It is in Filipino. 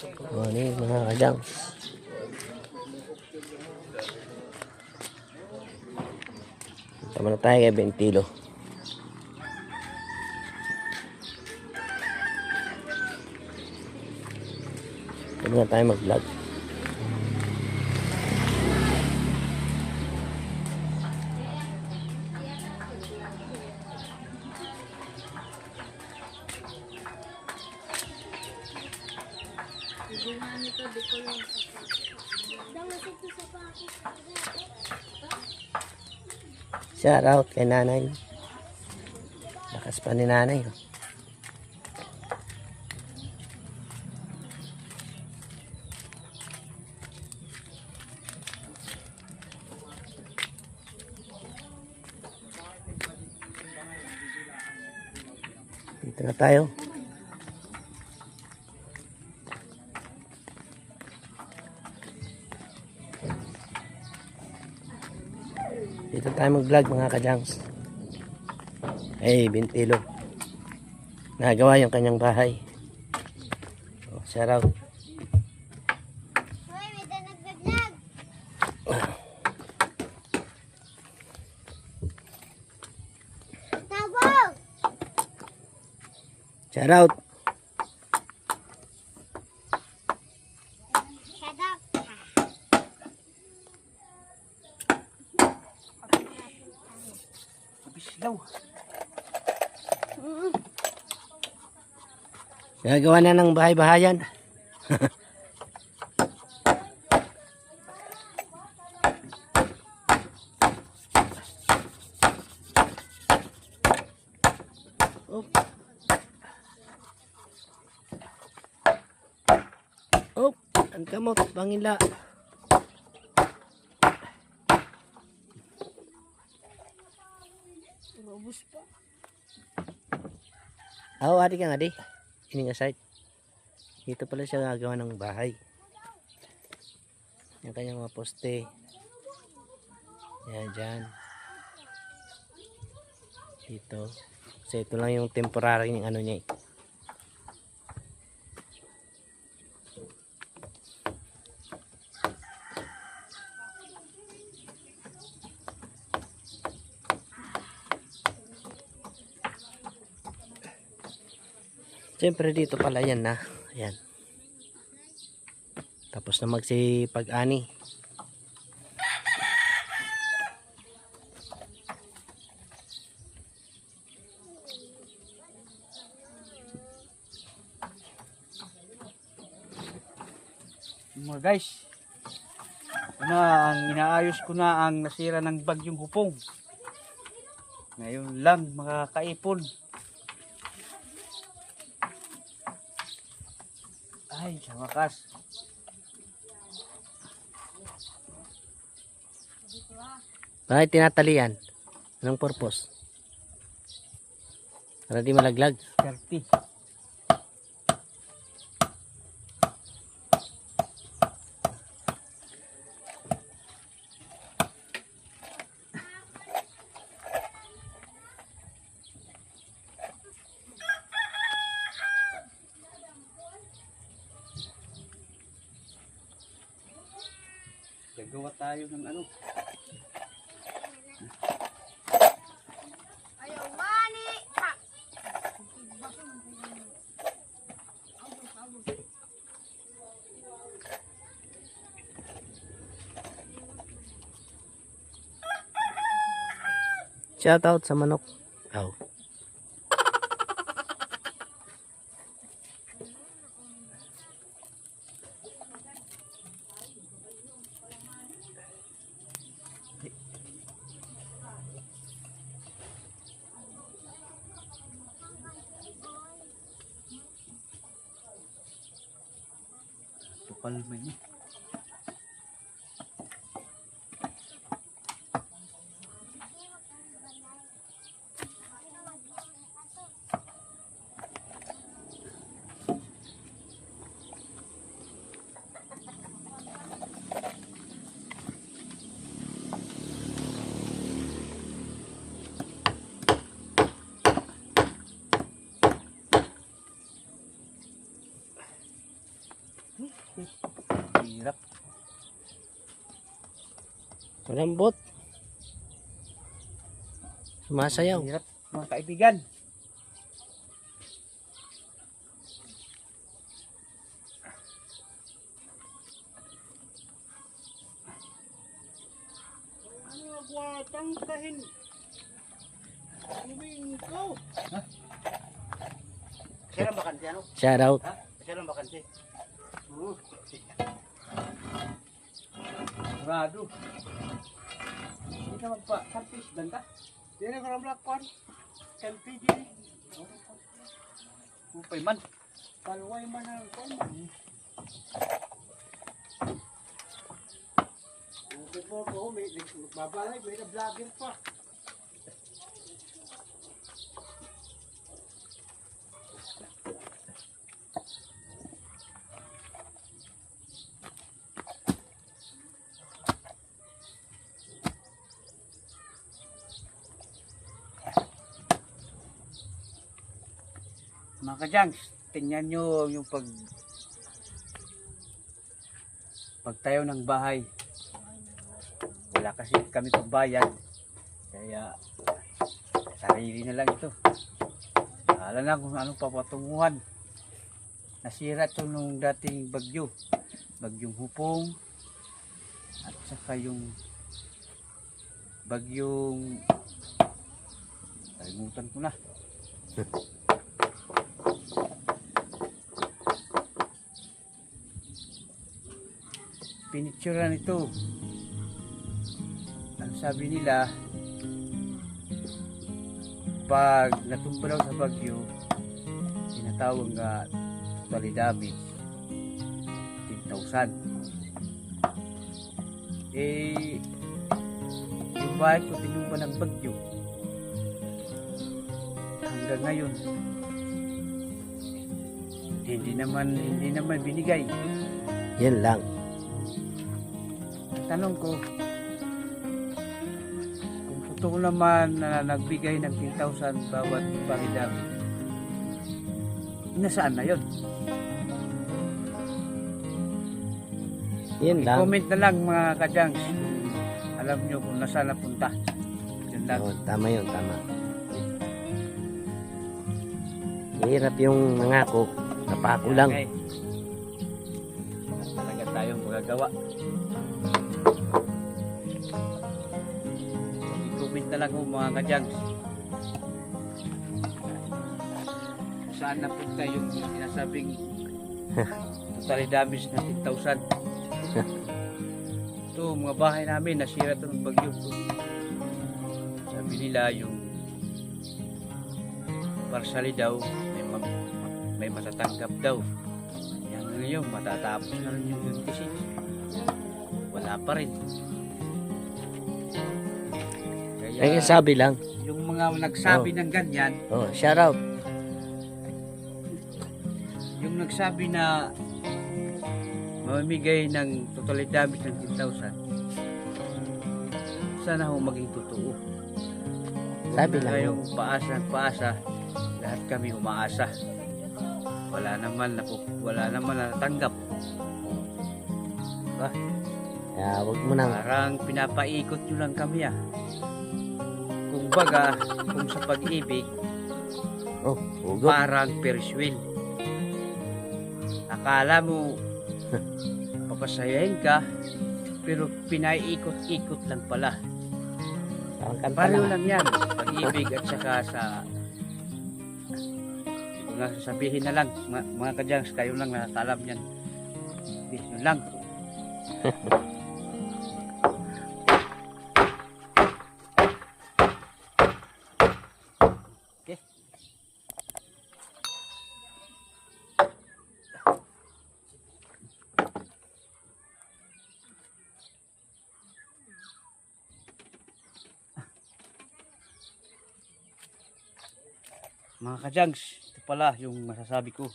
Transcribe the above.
Morning mga kajang. Tama na tayo kay Bentilo. Tama na tayo mag-vlog. Shout out kay nanay. Lakas pa ni nanay. Dito na tayo. Dito tayo mag-vlog mga kajangs. Hey, Bentilo. Nagawa yung kanyang bahay. Oh, shout out. Hoy, may nag-vlog. Tawag! Shout out. Shut up. Bislaw. Nagawa na ng bahay-bahayan. Oh. Oh, ang kamot, pangila. Oh, adi ka nga di. Ini nga site. Dito pala siya gagawa ng bahay. Yung kanyang mga poste. Yan dyan. Dito. Kasi ito lang yung temporary yung ano niya eh. Siyempre dito pala yan na. Ayan. Tapos na magsipag-ani. Mga guys, inaayos ko na ang nasira ng bagyong hupong. Ngayon lang mga kaipon. Ay, sa wakas. Bakit tinatalian? Anong purpose? Para di malaglag. 30. Gagawa tayo ng ano. Ayaw mani! Shout out sa manok. Oh. Palma niya. Hirap. Malambot. Sumasayaw. Hirap mga kaibigan. Ano agwatang kahin? Uming ko. Ha? Siya lang bakansi ano? Shout out. Ha? Siya lang bakansi. Rado. Hindi ka magpa-campis ganda. Hindi na ka black pan. Campis din. Upay man. Kalway man ang pan. Okay po ako, may babalay, may na-vlogger pa. Mga kajangs, tingnan nyo yung pagtayo ng bahay. Wala kasi kami pagbayad. Kaya sarili na lang ito. Alam na kung anong papatunguhan. Nasira ito nung dating bagyo. Bagyong Hupong. At saka yung bagyong kalimutan ko na. Pinitsuran ito. Ang sabi nila, pag natumba daw sa bagyo, tinatawag nga totally damage 10,000. Yung bahay ko tinumba ng bagyo hanggang ngayon hindi naman binigay. Yan lang. Tanong ko, kung totoo naman na nagbigay ng 10,000 bawat bahay namin, nasaan na yun? Yan lang. I-comment na lang mga kajangs kung alam nyo kung nasaan napunta. Yun lang. Oo, tama yun, tama. Hirap yung nangako. Napako lang. Okay. Talaga tayong magagawa. I-comment na lang kung mga kajangs. Saan napunta yung sinasabing totally damage na 10,000. Ito, mga bahay namin nasira ito ng bagyo. Sabi nila yung partially daw may matatanggap daw. Yan ngayon, matatapos na rin yung 26. Wala pa rin. Ay, sabi lang. Yung mga nagsabi ng ganyan, Oh, shout out. yung nagsabi na mamimigay ng totally damage ng 10,000, sana ho maging totoo. Sabi lang Kayo yun. paasa, lahat kami umaasa. Wala naman natatanggap. Diba? Kaya wag mo nang. Parang pinapaikot nyo lang kami Kung baga, kung sa pag-ibig, Oh, hugot. parang Ferris wheel. Akala mo papasayahin ka, pero pinaiikot-ikot lang pala. Parang kanta Pareho lang. lang yan. Pag-ibig at saka sa kung sasabihin na lang mga kadyans, kayo lang nakakalam yan. Yun lang. Okay. Mga kajags, ito pala yung masasabi ko.